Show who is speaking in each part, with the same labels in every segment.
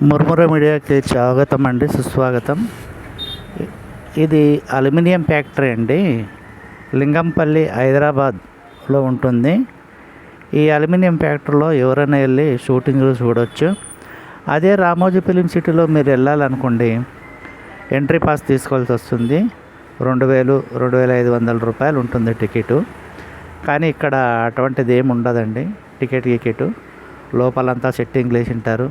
Speaker 1: ముర్ముర మీడియాకి స్వాగతం అండి, సుస్వాగతం. ఇది అల్యూమినియం ఫ్యాక్టరీ అండి, లింగంపల్లి, హైదరాబాద్లో ఉంటుంది. ఈ అల్యూమినియం ఫ్యాక్టరీలో ఎవరైనా వెళ్ళి షూటింగ్లు చూడవచ్చు. అదే రామోజీ ఫిలిం సిటీలో మీరు వెళ్ళాలనుకోండి, ఎంట్రీ పాస్ తీసుకోవాల్సి వస్తుంది. 2,000-2,500 రూపాయలు ఉంటుంది టికెట్. కానీ ఇక్కడ అటువంటిది ఏమి ఉండదండి. టికెట్ లోపలంతా సెట్టింగ్లు వేసి ఉంటారు,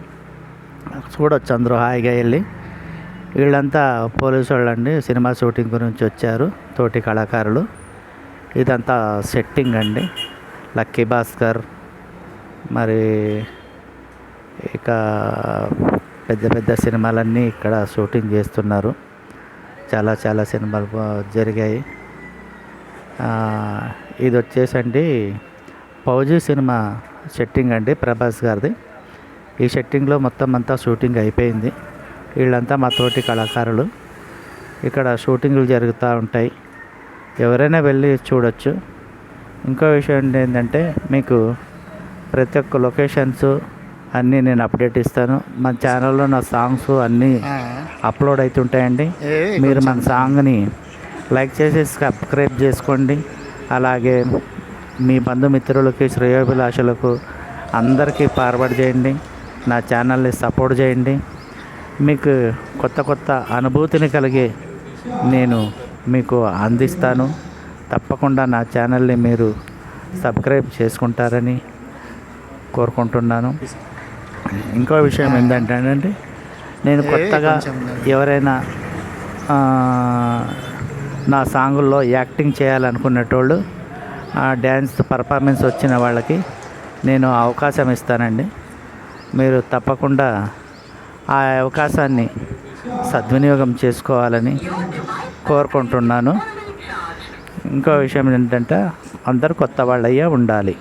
Speaker 1: చూడొచ్చు అందరూ హాయిగా వెళ్ళి. వీళ్ళంతా పోలీసు వాళ్ళు అండి, సినిమా షూటింగ్ గురించి వచ్చారు, తోటి కళాకారులు. ఇదంతా సెట్టింగ్ అండి. లక్కీ భాస్కర్, మరి ఇక పెద్ద పెద్ద సినిమాలన్నీ ఇక్కడ షూటింగ్ చేస్తున్నారు. చాలా సినిమాలు జరిగాయి. ఇది వచ్చేసండి ఫౌజీ సినిమా సెట్టింగ్ అండి, ప్రభాస్ గారిది. ఈ సెట్టింగ్లో మొత్తం అంతా షూటింగ్ అయిపోయింది. వీళ్ళంతా మా తోటి కళాకారులు. ఇక్కడ షూటింగ్లు జరుగుతూ ఉంటాయి, ఎవరైనా వెళ్ళి చూడొచ్చు. ఇంకో విషయం ఏంటంటే, మీకు ప్రతి ఒక్క లొకేషన్స్ అన్నీ నేను అప్డేట్ ఇస్తాను. మన ఛానల్లో నా సాంగ్స్ అన్నీ అప్లోడ్ అవుతుంటాయండి. మీరు మన సాంగ్ని లైక్ చేసి సబ్స్క్రైబ్ చేసుకోండి. అలాగే మీ బంధుమిత్రులకి, శ్రేయోభిలాషులకు అందరికీ ఫార్వర్డ్ చేయండి. నా ఛానల్ని సపోర్ట్ చేయండి. మీకు కొత్త అనుభూతిని కలిగి నేను మీకు అందిస్తాను. తప్పకుండా నా ఛానల్ని మీరు సబ్స్క్రైబ్ చేసుకుంటారని కోరుకుంటున్నాను. ఇంకో విషయం ఏంటంటే, నేను కొత్తగా ఎవరైనా నా సాంగుల్లో యాక్టింగ్ చేయాలనుకునేటోళ్ళు, డ్యాన్స్ పర్ఫార్మెన్స్ వచ్చిన వాళ్ళకి నేను అవకాశం ఇస్తానండి. మీరు తప్పకుండా ఆ అవకాశాన్ని సద్వినియోగం చేసుకోవాలని కోరుకుంటున్నాను. ఇంకో విషయం ఏంటంటే, అందరూ కొత్త వాళ్ళయ్యే ఉండాలి.